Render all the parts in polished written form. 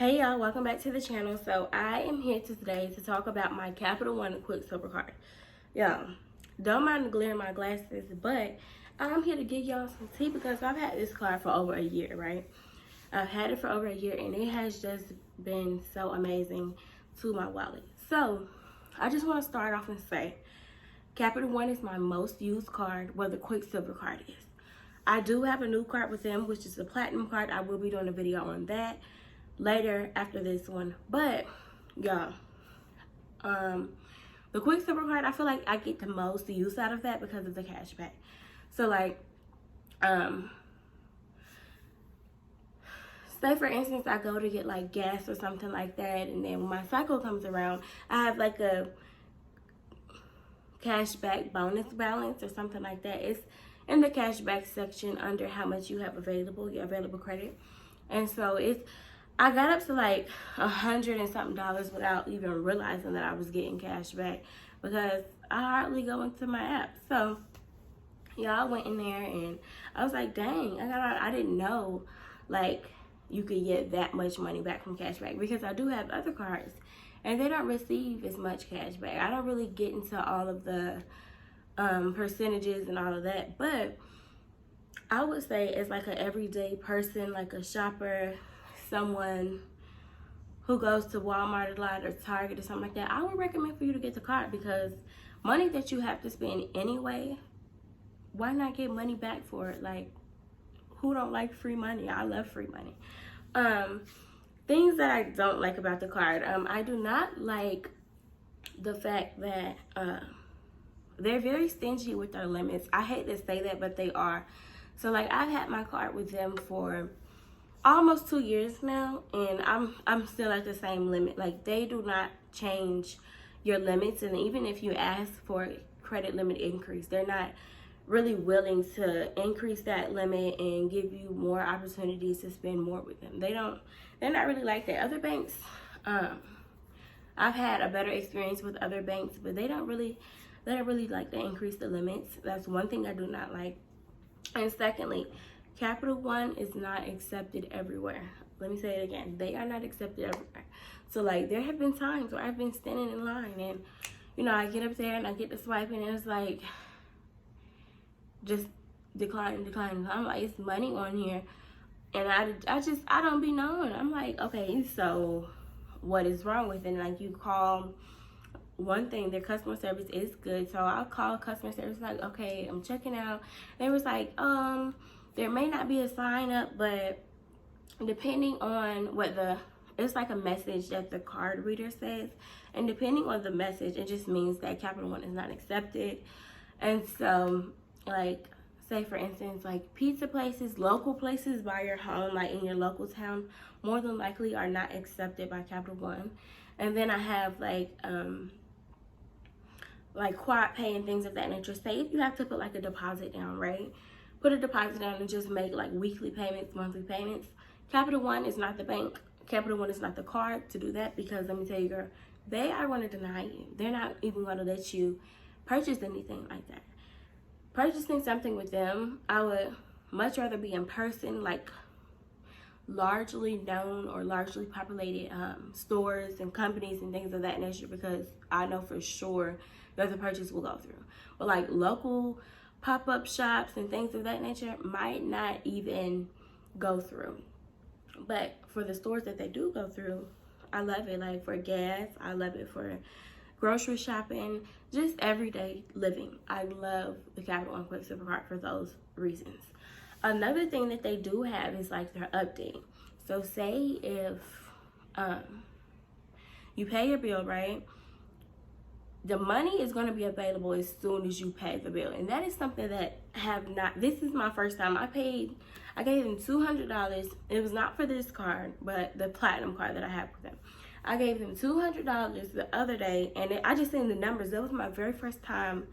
Hey y'all, welcome back to the channel. So I am here today to talk about my Capital One Quicksilver card. Y'all, don't mind the glare in my glasses, but I'm here to give y'all some tea because I've had this card for over a year, right? I've had it for over a year and it has just been so amazing to my wallet. So I just want to start off and say Capital One is my most used card, well, the Quicksilver card is. I do have a new card with them, which is the Platinum card. I will be doing a video on that later after this one. But y'all, the Quicksilver card, I feel like I get the most use out of that because of the cash back. So like, say for instance I go to get like gas or something like that, and then when my cycle comes around I have like a cashback bonus balance or something like that. It's in the cashback section under how much you have available, your available credit. And so I got up to like $100 and something without even realizing that I was getting cash back because I hardly go into my app. So y'all, went in there and I was like, dang, I didn't know like you could get that much money back from cash back, because I do have other cards and they don't receive as much cash back. I don't really get into all of the percentages and all of that, but I would say as like an everyday person, like a shopper, someone who goes to Walmart a lot or Target or something like that, I would recommend for you to get the card, because money that you have to spend anyway, why not get money back for it? Like, who don't like free money? I love free money. Things that I don't like about the card, I do not like the fact that they're very stingy with their limits. I hate to say that, but they are. So like, I've had my card with them for almost 2 years now, and I'm still at the same limit. Like, they do not change your limits, and even if you ask for a credit limit increase, they're not really willing to increase that limit and give you more opportunities to spend more with them. They're not really like that. Other banks, I've had a better experience with other banks, but they don't really like to increase the limits. That's one thing I do not like. And secondly, Capital One is not accepted everywhere. Let me say it again. They are not accepted everywhere. So like, there have been times where I've been standing in line and, you know, I get up there and I get to swiping and it's like, just decline. I'm like, it's money on here. And I don't be knowing. I'm like, okay, so what is wrong with it? And like, you call, one thing, their customer service is good. So I'll call customer service like, okay, I'm checking out. They was like, there may not be a sign up, but depending on what it's like a message that the card reader says, and depending on the message, it just means that Capital One is not accepted. And so like, say for instance, like pizza places, local places by your home, like in your local town, more than likely are not accepted by Capital One. And then I have like quad pay and things of that nature. Say if you have to put like a deposit down, right? Put a deposit down and just make like weekly payments, monthly payments. Capital One is not the bank. Capital One is not the card to do that, because let me tell you, girl, they are going to deny you. They're not even going to let you purchase anything like that. Purchasing something with them, I would much rather be in person, like largely known or largely populated stores and companies and things of that nature, because I know for sure that the purchase will go through. But like local pop-up shops and things of that nature might not even go through. But for the stores that they do go through, I love it. Like for gas, I love it. For grocery shopping, just everyday living, I love the Capital One Quicksilver card for those reasons. Another thing that they do have is like their update. So say if you pay your bill, right? The money is going to be available as soon as you pay the bill. And that is something that this is my first time. I gave them $200. It was not for this card, but the Platinum card that I have with them. I gave them $200 the other day, and I just seen the numbers. That was my very first time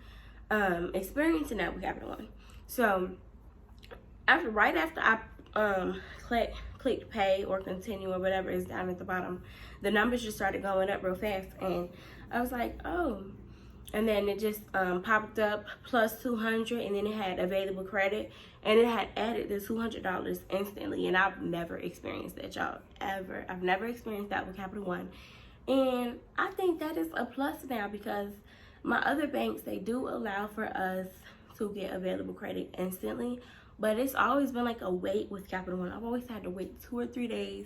experiencing that with Capital One. So right after I clicked pay or continue or whatever is down at the bottom, the numbers just started going up real fast, and I was like, oh, and then it just popped up plus 200, and then it had available credit, and it had added the $200 instantly. And I've never experienced that, y'all, ever. I've never experienced that with Capital One, and I think that is a plus now, because my other banks, they do allow for us to get available credit instantly, but it's always been like a wait with Capital One. I've always had to wait 2 or 3 days,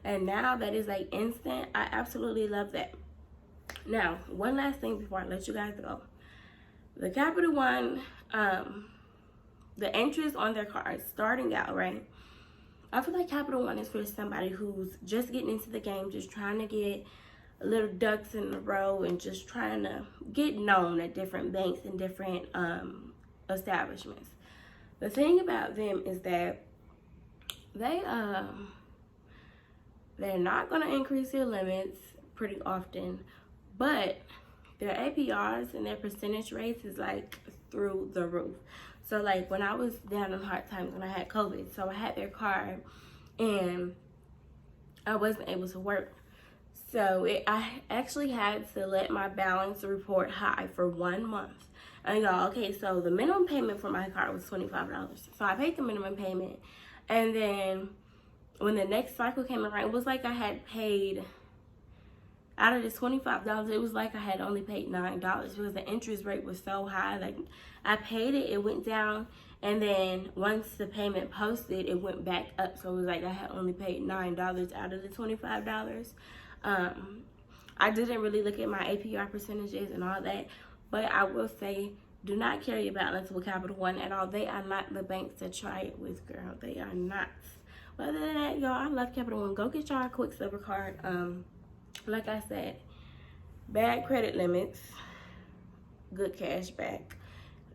and now that is like instant. I absolutely love that. Now, one last thing before I let you guys go. The Capital One, the interest on their cards starting out, right? I feel like Capital One is for somebody who's just getting into the game, just trying to get little ducks in a row and just trying to get known at different banks and different establishments. The thing about them is that they're not going to increase their limits pretty often, but their APRs and their percentage rates is like through the roof. So like when I was down in hard times when I had COVID, so I had their card and I wasn't able to work. So I actually had to let my balance report high for 1 month. And y'all, okay, so the minimum payment for my card was $25. So I paid the minimum payment. And then when the next cycle came around, it was like I had paid, out of the $25, it was like I had only paid $9 because the interest rate was so high. Like I paid it, it went down. And then once the payment posted, it went back up. So it was like I had only paid $9 out of the $25. I didn't really look at my APR percentages and all that, but I will say, do not carry a balance with Capital One at all. They are not the banks to try it with, girl. They are not. But other than that, y'all, I love Capital One. Go get y'all a Quicksilver card. Like I said, bad credit limits, good cash back.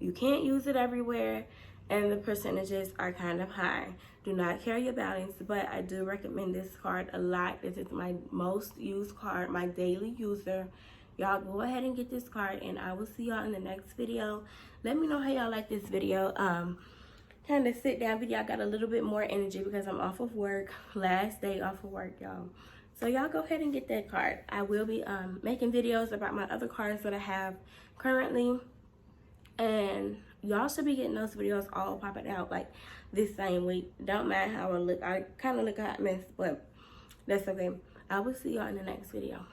You can't use it everywhere, and the percentages are kind of high. Do not carry a balance, but I do recommend this card a lot. This is my most used card, my daily user. Y'all go ahead and get this card, and I will see y'all in the next video. Let me know how y'all like this video. Kind of sit down video. I got a little bit more energy because I'm off of work. Last day off of work, y'all. So y'all go ahead and get that card. I will be making videos about my other cards that I have currently, and y'all should be getting those videos all popping out like this same week. Don't mind how I look. I kind of look a hot mess, but that's okay. I will see y'all in the next video.